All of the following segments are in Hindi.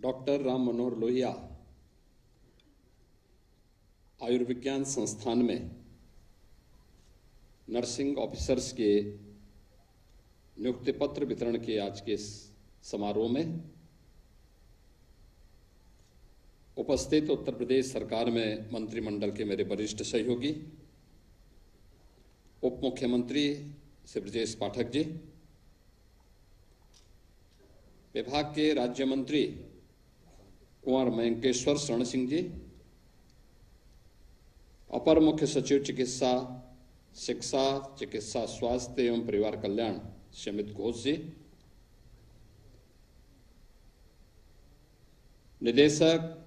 डॉक्टर राम मनोहर लोहिया आयुर्विज्ञान संस्थान में नर्सिंग ऑफिसर्स के नियुक्ति पत्र वितरण के आज के समारोह में उपस्थित उत्तर प्रदेश सरकार में मंत्रिमंडल के मेरे वरिष्ठ सहयोगी, उप मुख्यमंत्री श्री ब्रजेश पाठक जी, विभाग के राज्य मंत्री कुंवर मयंकेश्वर शरण सिंह जी, अपर मुख्य सचिव चिकित्सा शिक्षा चिकित्सा स्वास्थ्य एवं परिवार कल्याण श्री अमित घोष जी, निदेशक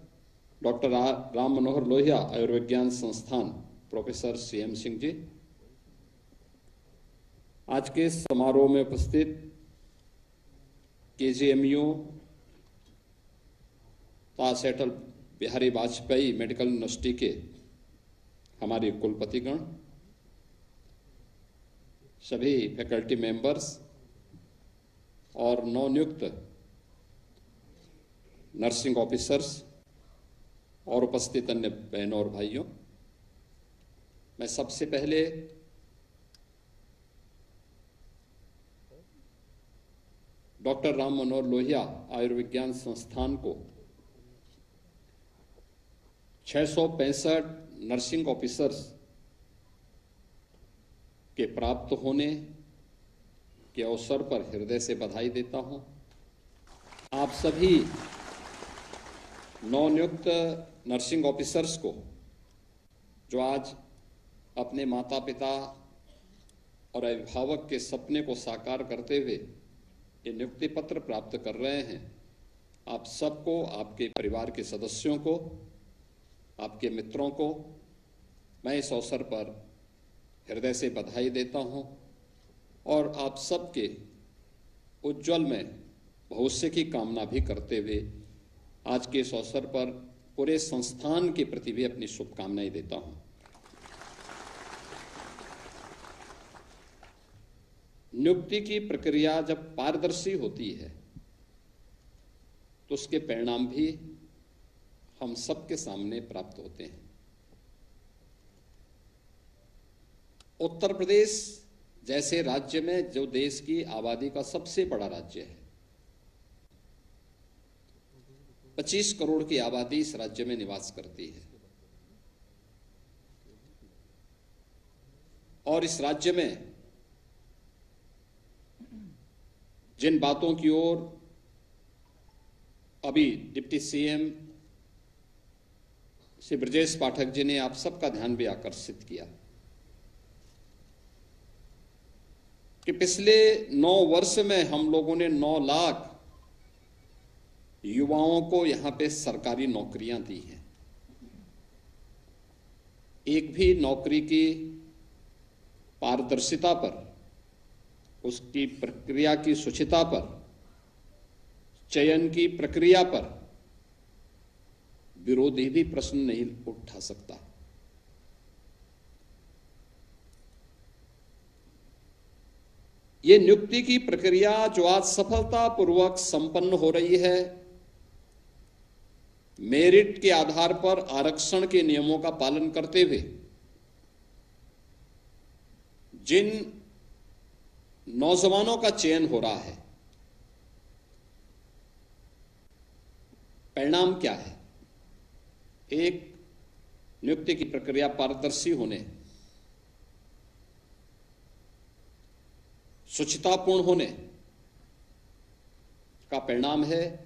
डॉक्टर राम मनोहर लोहिया आयुर्विज्ञान संस्थान प्रोफेसर CM सिंह जी, आज के समारोह में उपस्थित KGMU ताज अटल बिहारी वाजपेयी मेडिकल यूनिवर्सिटी के हमारे कुलपतिगण, सभी फैकल्टी मेंबर्स और नवनियुक्त नर्सिंग ऑफिसर्स और उपस्थित अन्य बहनों और भाइयों, मैं सबसे पहले डॉक्टर राम मनोहर लोहिया आयुर्विज्ञान संस्थान को 665 नर्सिंग ऑफिसर्स के प्राप्त होने के अवसर पर हृदय से बधाई देता हूं। आप सभी नवनियुक्त नर्सिंग ऑफिसर्स को, जो आज अपने माता पिता और अभिभावक के सपने को साकार करते हुए ये नियुक्ति पत्र प्राप्त कर रहे हैं, आप सबको, आपके परिवार के सदस्यों को, आपके मित्रों को मैं इस अवसर पर हृदय से बधाई देता हूं और आप सबके उज्जवल में भविष्य की कामना भी करते हुए आज के इस अवसर पर पूरे संस्थान के प्रति भी अपनी शुभकामनाएं देता हूं। नियुक्ति की प्रक्रिया जब पारदर्शी होती है तो उसके परिणाम भी हम सबके सामने प्राप्त होते हैं। उत्तर प्रदेश जैसे राज्य में, जो देश की आबादी का सबसे बड़ा राज्य है, 25 करोड़ की आबादी इस राज्य में निवास करती है और इस राज्य में जिन बातों की ओर अभी डिप्टी CM श्री ब्रजेश पाठक जी ने आप सबका ध्यान भी आकर्षित किया कि पिछले 9 वर्ष में हम लोगों ने 9 लाख युवाओं को यहां पे सरकारी नौकरियां दी हैं। एक भी नौकरी की पारदर्शिता पर, उसकी प्रक्रिया की शुचिता पर, चयन की प्रक्रिया पर विरोधी भी प्रश्न नहीं उठा सकता। ये नियुक्ति की प्रक्रिया जो आज सफलतापूर्वक संपन्न हो रही है, मेरिट के आधार पर आरक्षण के नियमों का पालन करते हुए जिन नौजवानों का चयन हो रहा है, परिणाम क्या है? एक, नियुक्ति की प्रक्रिया पारदर्शी होने, शुचितापूर्ण होने का परिणाम है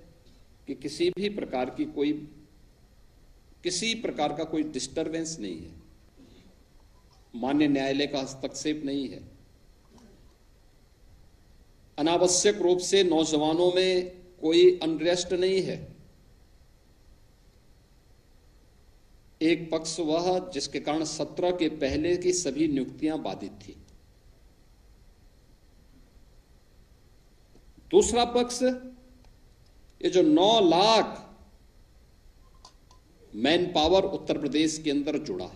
कि किसी प्रकार का कोई डिस्टरबेंस नहीं है, माननीय न्यायालय का हस्तक्षेप नहीं है, अनावश्यक रूप से नौजवानों में कोई अनरेस्ट नहीं है। एक पक्ष वह जिसके कारण 17 के पहले की सभी नियुक्तियां बाधित थी, दूसरा पक्ष ये जो 9 लाख मैन पावर उत्तर प्रदेश के अंदर जुड़ा,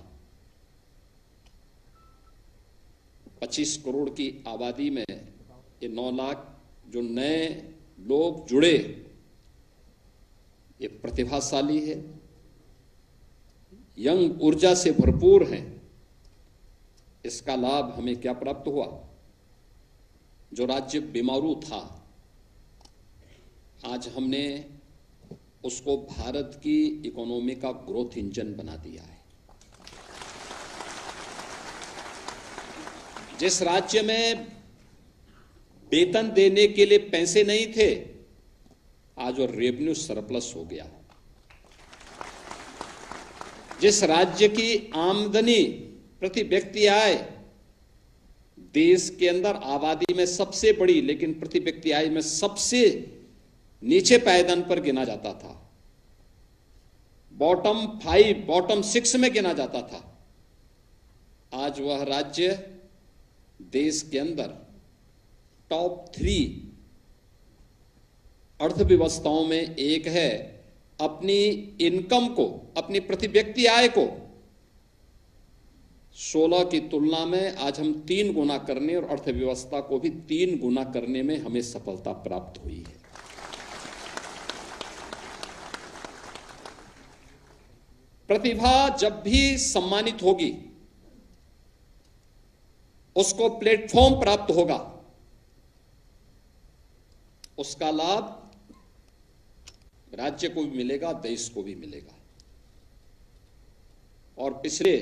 25 करोड़ की आबादी में ये 9 लाख जो नए लोग जुड़े, ये प्रतिभाशाली है, यंग ऊर्जा से भरपूर है। इसका लाभ हमें क्या प्राप्त हुआ? जो राज्य बीमारू था, आज हमने उसको भारत की इकोनॉमी का ग्रोथ इंजन बना दिया है। जिस राज्य में वेतन देने के लिए पैसे नहीं थे, आज वो रेवेन्यू सरप्लस हो गया। जिस राज्य की आमदनी प्रति व्यक्ति आय देश के अंदर आबादी में सबसे बड़ी, लेकिन प्रति व्यक्ति आय में सबसे नीचे पायदान पर गिना जाता था, बॉटम 5, बॉटम 6 में गिना जाता था, आज वह राज्य देश के अंदर टॉप 3 अर्थव्यवस्थाओं में एक है। अपनी इनकम को, अपनी प्रति व्यक्ति आय को 16 की तुलना में आज हम 3 गुना करने और अर्थव्यवस्था को भी 3 गुना करने में हमें सफलता प्राप्त हुई है। प्रतिभा जब भी सम्मानित होगी, उसको प्लेटफॉर्म प्राप्त होगा, उसका लाभ राज्य को भी मिलेगा, देश को भी मिलेगा। और पिछले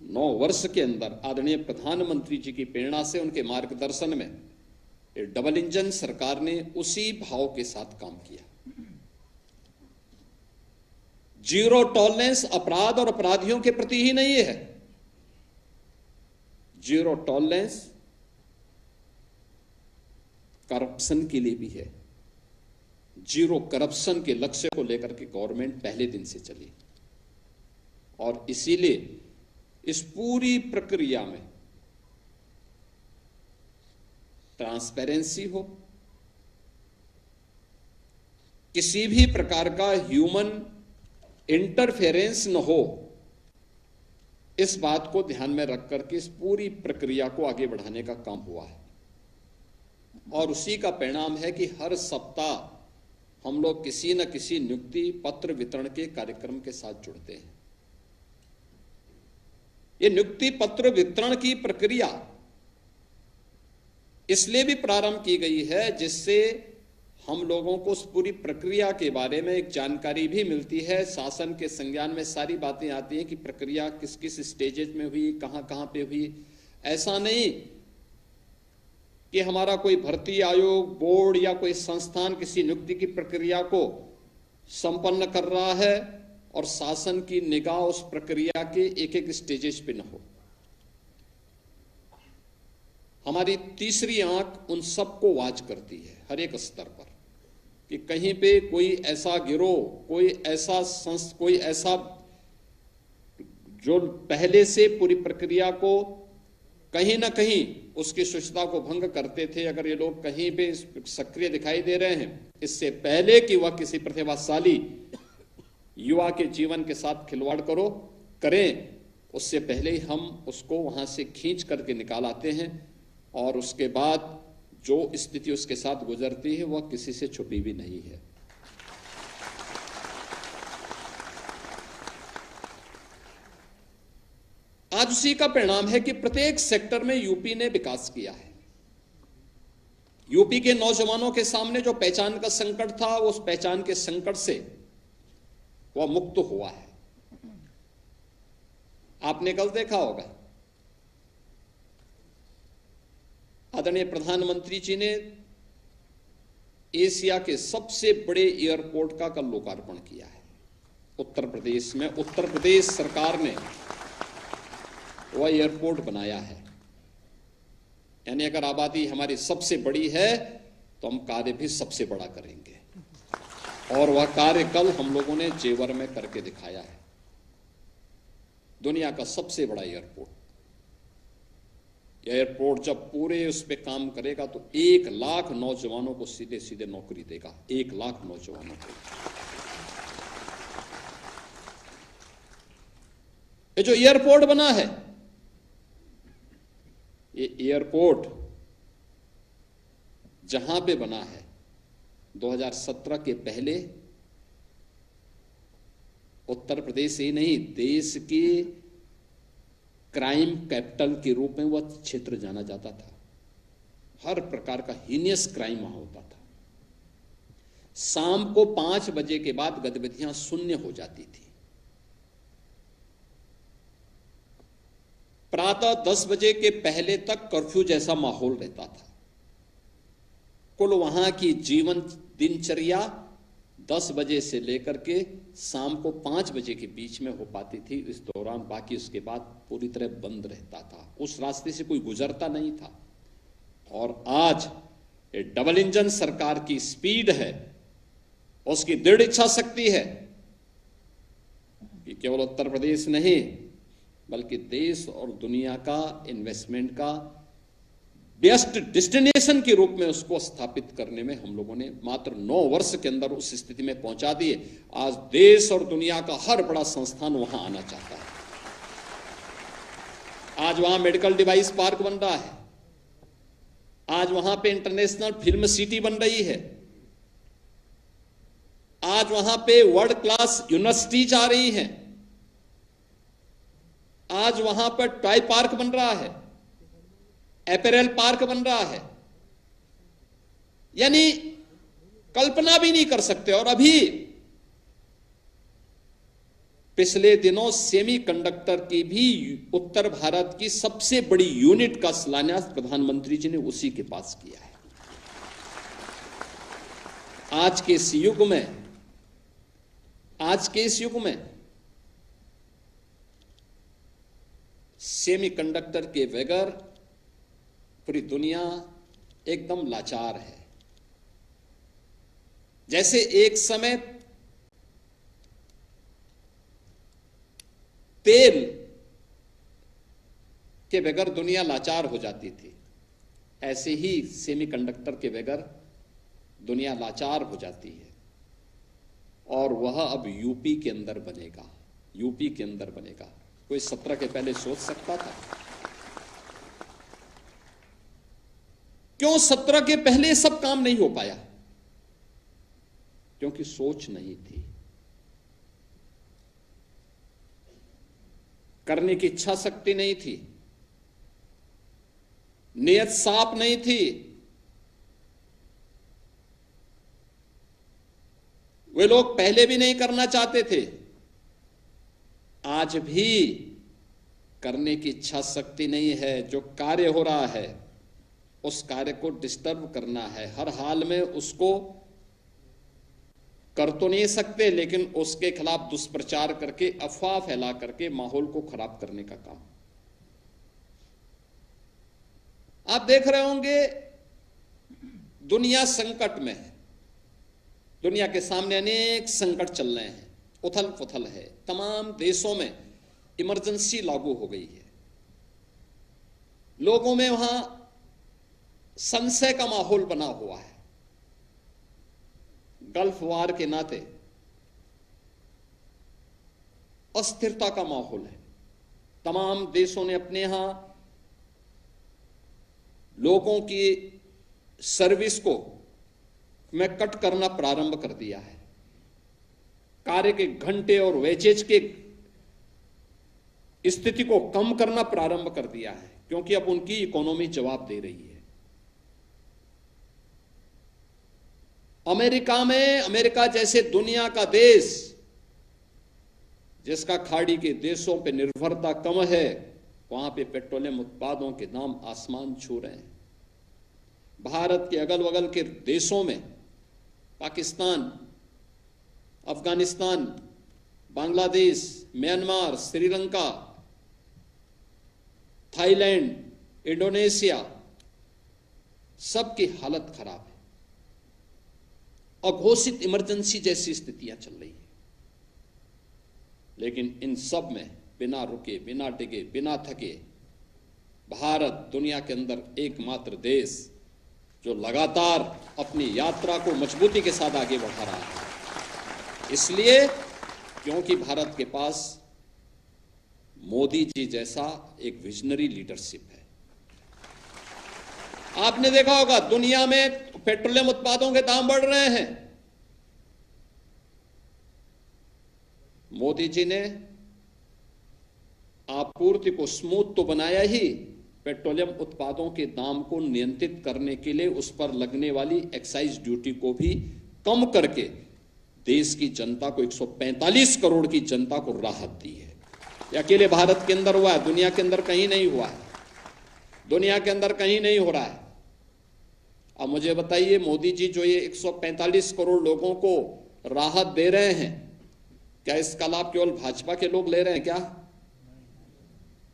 9 वर्ष के अंदर आदरणीय प्रधानमंत्री जी की प्रेरणा से, उनके मार्गदर्शन में डबल इंजन सरकार ने उसी भाव के साथ काम किया। जीरो टॉलरेंस अपराध और अपराधियों के प्रति ही नहीं है, जीरो टॉलरेंस करप्शन के लिए भी है। जीरो करप्शन के लक्ष्य को लेकर के गवर्नमेंट पहले दिन से चली और इसीलिए इस पूरी प्रक्रिया में ट्रांसपेरेंसी हो, किसी भी प्रकार का ह्यूमन इंटरफेरेंस न हो, इस बात को ध्यान में रख करके इस पूरी प्रक्रिया को आगे बढ़ाने का काम हुआ है। और उसी का परिणाम है कि हर सप्ताह हम लोग किसी न किसी नियुक्ति पत्र वितरण के कार्यक्रम के साथ जुड़ते हैं। ये नियुक्ति पत्र वितरण की प्रक्रिया इसलिए भी प्रारंभ की गई है जिससे हम लोगों को उस पूरी प्रक्रिया के बारे में एक जानकारी भी मिलती है। शासन के संज्ञान में सारी बातें आती हैं कि प्रक्रिया किस किस स्टेजेस में हुई, कहां कहां पे हुई। ऐसा नहीं कि हमारा कोई भर्ती आयोग, बोर्ड या कोई संस्थान किसी नियुक्ति की प्रक्रिया को संपन्न कर रहा है और शासन की निगाह उस प्रक्रिया के एक एक स्टेजेस पे न हो। हमारी तीसरी आंख उन सबको वाच करती है हर एक स्तर पर कि कहीं पे कोई ऐसा गिरोह, कोई ऐसा जो पहले से पूरी प्रक्रिया को कहीं ना कहीं उसकी शुचिता को भंग करते थे, अगर ये लोग कहीं पे सक्रिय दिखाई दे रहे हैं, इससे पहले कि वह किसी प्रतिभाशाली युवा के जीवन के साथ खिलवाड़ करें, उससे पहले ही हम उसको वहां से खींच करके निकाल आते हैं और उसके बाद जो स्थिति उसके साथ गुजरती है वह किसी से छुपी भी नहीं है। आज उसी का परिणाम है कि प्रत्येक सेक्टर में यूपी ने विकास किया है। यूपी के नौजवानों के सामने जो पहचान का संकट था, उस पहचान के संकट से वह मुक्त हुआ है। आपने कल देखा होगा, आदरणीय प्रधानमंत्री जी ने एशिया के सबसे बड़े एयरपोर्ट का कल लोकार्पण किया है उत्तर प्रदेश में। उत्तर प्रदेश सरकार ने वह एयरपोर्ट बनाया है। यानी अगर आबादी हमारी सबसे बड़ी है तो हम कार्य भी सबसे बड़ा करेंगे, और वह कार्य कल हम लोगों ने जेवर में करके दिखाया है। दुनिया का सबसे बड़ा एयरपोर्ट। एयरपोर्ट जब पूरे उस पर काम करेगा तो 1 लाख नौजवानों को सीधे सीधे नौकरी देगा। 1 लाख नौजवानों को। ये जो एयरपोर्ट बना है, ये एयरपोर्ट जहां पे बना है 2017 के पहले उत्तर प्रदेश ही नहीं, देश की क्राइम कैपिटल के रूप में वह क्षेत्र जाना जाता था। हर प्रकार का हीनियस क्राइम वहां होता था। शाम को 5 बजे के बाद गतिविधियां शून्य हो जाती थी। प्रातः 10 बजे के पहले तक कर्फ्यू जैसा माहौल रहता था। कुल वहां की जीवन दिनचर्या 10 बजे से लेकर के शाम को 5 बजे के बीच में हो पाती थी। इस दौरान बाकी उसके बाद पूरी तरह बंद रहता था। उस रास्ते से कोई गुजरता नहीं था। और आज ये डबल इंजन सरकार की स्पीड है, उसकी दृढ़ इच्छा शक्ति है कि केवल उत्तर प्रदेश नहीं बल्कि देश और दुनिया का इन्वेस्टमेंट का बेस्ट डेस्टिनेशन के रूप में उसको स्थापित करने में हम लोगों ने मात्र 9 वर्ष के अंदर उस स्थिति में पहुंचा दिए। आज देश और दुनिया का हर बड़ा संस्थान वहां आना चाहता है। आज वहां मेडिकल डिवाइस पार्क बन रहा है। आज वहां पे इंटरनेशनल फिल्म सिटी बन रही है। आज वहां पे वर्ल्ड क्लास यूनिवर्सिटीज आ रही हैं। आज वहां पर टॉय पार्क बन रहा है, एपेरेल पार्क बन रहा है। यानी कल्पना भी नहीं कर सकते। और अभी पिछले दिनों सेमीकंडक्टर की भी उत्तर भारत की सबसे बड़ी यूनिट का शिलान्यास प्रधानमंत्री जी ने उसी के पास किया है। आज के इस युग में सेमीकंडक्टर के बगैर पूरी दुनिया एकदम लाचार है। जैसे एक समय तेल के बगैर दुनिया लाचार हो जाती थी, ऐसे ही सेमीकंडक्टर के बगैर दुनिया लाचार हो जाती है। और वह अब यूपी के अंदर बनेगा। यूपी के अंदर बनेगा। कोई 17 के पहले सोच सकता था? क्यों 17 के पहले सब काम नहीं हो पाया? क्योंकि सोच नहीं थी, करने की इच्छा शक्ति नहीं थी, नियत साफ नहीं थी। वे लोग पहले भी नहीं करना चाहते थे, आज भी करने की इच्छा शक्ति नहीं है। जो कार्य हो रहा है उस कार्य को डिस्टर्ब करना है, हर हाल में उसको कर तो नहीं सकते, लेकिन उसके खिलाफ दुष्प्रचार करके, अफवाह फैला करके माहौल को खराब करने का काम। आप देख रहे होंगे दुनिया संकट में है। दुनिया के सामने अनेक संकट चल रहे हैं, उथल पुथल है। तमाम देशों में इमरजेंसी लागू हो गई है। लोगों में वहां संशय का माहौल बना हुआ है। गल्फ वार के नाते अस्थिरता का माहौल है। तमाम देशों ने अपने यहां लोगों की सर्विस को में कट करना प्रारंभ कर दिया है। कार्य के घंटे और वेजेज के स्थिति को कम करना प्रारंभ कर दिया है, क्योंकि अब उनकी इकोनॉमी जवाब दे रही है। अमेरिका जैसे दुनिया का देश जिसका खाड़ी के देशों पे निर्भरता कम है, वहां पे पेट्रोलियम उत्पादों के दाम आसमान छू रहे हैं। भारत के अगल बगल के देशों में Pakistan, Afghanistan, Bangladesh, Myanmar, Sri Lanka, Thailand, Indonesia, सबकी हालत खराब है। अघोषित इमरजेंसी जैसी स्थितियां चल रही है। लेकिन इन सब में बिना रुके, बिना डिगे, बिना थके भारत दुनिया के अंदर एकमात्र देश जो लगातार अपनी यात्रा को मजबूती के साथ आगे बढ़ा रहा है। इसलिए क्योंकि भारत के पास मोदी जी जैसा एक विजनरी लीडरशिप है। आपने देखा होगा दुनिया में पेट्रोलियम उत्पादों के दाम बढ़ रहे हैं। मोदी जी ने आपूर्ति को स्मूथ तो बनाया ही, पेट्रोलियम उत्पादों के दाम को नियंत्रित करने के लिए उस पर लगने वाली एक्साइज ड्यूटी को भी कम करके देश की जनता को 145 करोड़ की जनता को राहत दी है। ये अकेले भारत के अंदर हुआ है, दुनिया के अंदर कहीं नहीं हुआ है, दुनिया के अंदर कहीं नहीं हो रहा है। अब मुझे बताइए, मोदी जी जो ये 145 करोड़ लोगों को राहत दे रहे हैं, क्या इसका लाभ केवल भाजपा के लोग ले रहे हैं?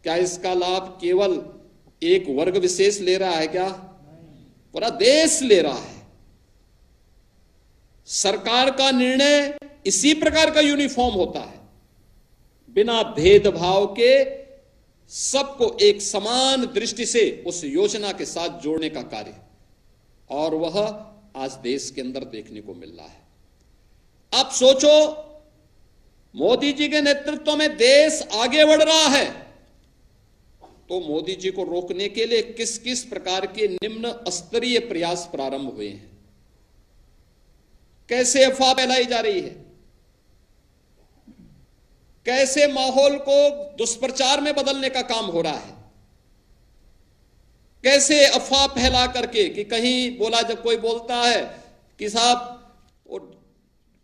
क्या इसका लाभ केवल एक वर्ग विशेष ले रहा है? क्या पूरा देश ले रहा है? सरकार का निर्णय इसी प्रकार का यूनिफॉर्म होता है, बिना भेदभाव के सबको एक समान दृष्टि से उस योजना के साथ जोड़ने का कार्य, और वह आज देश के अंदर देखने को मिल रहा है। अब सोचो, मोदी जी के नेतृत्व में देश आगे बढ़ रहा है, तो मोदी जी को रोकने के लिए किस किस प्रकार के निम्न स्तरीय प्रयास प्रारंभ हुए हैं, कैसे अफवाह फैलाई जा रही है, कैसे माहौल को दुष्प्रचार में बदलने का काम हो रहा है, कैसे अफवाह फैला करके कि कहीं बोला, जब कोई बोलता है कि साहब वो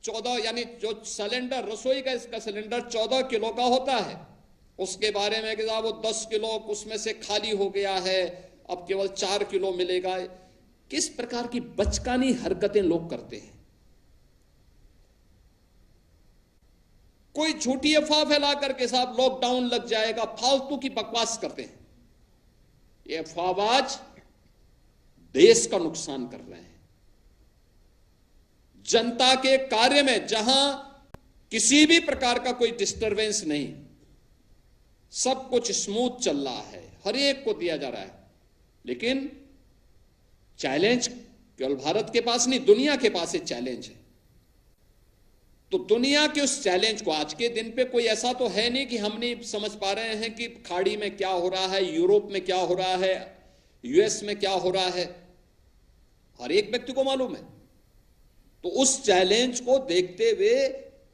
14 यानी जो सिलेंडर, रसोई गैस का सिलेंडर 14 किलो का होता है, उसके बारे में कि साहब वो 10 किलो उसमें से खाली हो गया है, अब केवल 4 किलो मिलेगा। किस प्रकार की बचकानी हरकतें लोग करते हैं। कोई झूठी अफवाह फैला करके साहब लॉकडाउन लग जाएगा, फालतू की बकवास करते हैं। ये अफवाहबाज देश का नुकसान कर रहे हैं। जनता के कार्य में जहां किसी भी प्रकार का कोई डिस्टरबेंस नहीं, सब कुछ स्मूथ चल रहा है, हर एक को दिया जा रहा है, लेकिन चैलेंज केवल भारत के पास नहीं, दुनिया के पास एक चैलेंज है। तो दुनिया के उस चैलेंज को आज के दिन पे कोई ऐसा तो है नहीं कि हम नहीं समझ पा रहे हैं कि खाड़ी में क्या हो रहा है, यूरोप में क्या हो रहा है, यूएस में क्या हो रहा है, हर एक व्यक्ति को मालूम है। तो उस चैलेंज को देखते हुए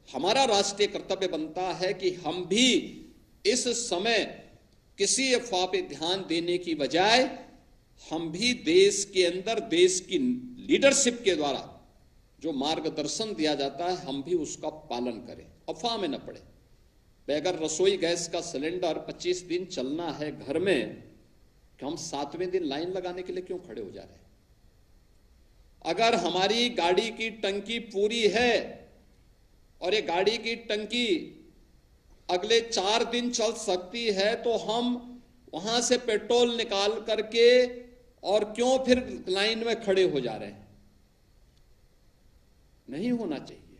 हमारा राष्ट्रीय कर्तव्य बनता है कि हम भी इस समय किसी अफवाह पे ध्यान देने की बजाय हम भी देश के अंदर देश की लीडरशिप के द्वारा जो मार्गदर्शन दिया जाता है, हम भी उसका पालन करें, अफवाह में न पड़े। अगर रसोई गैस का सिलेंडर 25 दिन चलना है घर में, तो हम 7वें दिन लाइन लगाने के लिए क्यों खड़े हो जा रहे हैं? अगर हमारी गाड़ी की टंकी पूरी है और ये गाड़ी की टंकी अगले 4 दिन चल सकती है, तो हम वहां से पेट्रोल निकाल करके और क्यों फिर लाइन में खड़े हो जा रहे हैं? नहीं होना चाहिए,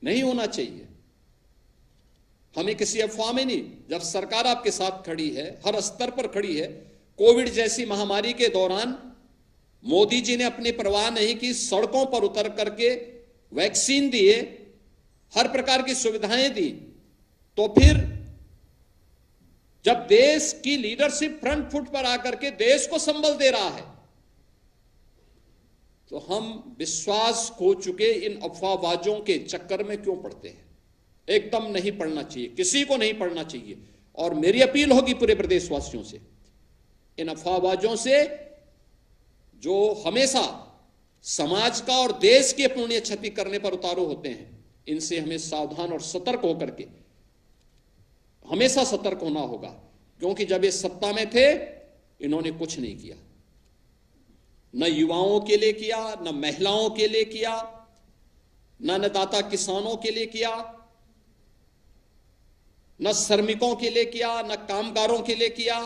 नहीं होना चाहिए। हमें किसी अफवाह में नहीं, जब सरकार आपके साथ खड़ी है, हर स्तर पर खड़ी है। कोविड जैसी महामारी के दौरान मोदी जी ने अपनी परवाह नहीं की, सड़कों पर उतर करके वैक्सीन दिए, हर प्रकार की सुविधाएं दी। तो फिर जब देश की लीडरशिप फ्रंट फुट पर आकर के देश को संबल दे रहा है, तो हम विश्वास खो चुके इन अफवाहबाजों के चक्कर में क्यों पड़ते हैं? एकदम नहीं पड़ना चाहिए, किसी को नहीं पड़ना चाहिए। और मेरी अपील होगी पूरे प्रदेशवासियों से, इन अफवाहबाजों से जो हमेशा समाज का और देश की अपूर्णीय क्षति करने पर उतारू होते हैं, इनसे हमें सावधान और सतर्क होकर के हमेशा सतर्क होना होगा। क्योंकि जब ये सत्ता में थे, इन्होंने कुछ नहीं किया, न युवाओं के लिए किया, न महिलाओं के लिए किया, न अन्नदाता किसानों के लिए किया, न श्रमिकों के लिए किया, न कामगारों के लिए किया,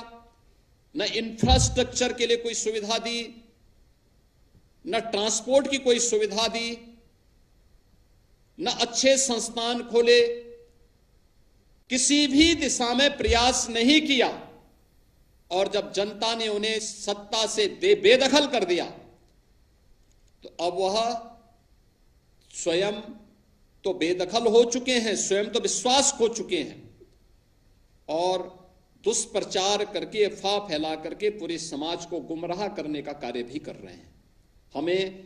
न इंफ्रास्ट्रक्चर के लिए कोई सुविधा दी, न ट्रांसपोर्ट की कोई सुविधा दी, न अच्छे संस्थान खोले, किसी भी दिशा में प्रयास नहीं किया। और जब जनता ने उन्हें सत्ता से बेदखल कर दिया, तो अब वह स्वयं तो बेदखल हो चुके हैं, स्वयं तो विश्वास खो चुके हैं, और दुष्प्रचार करके, अफवाह फैला करके पूरे समाज को गुमराह करने का कार्य भी कर रहे हैं। हमें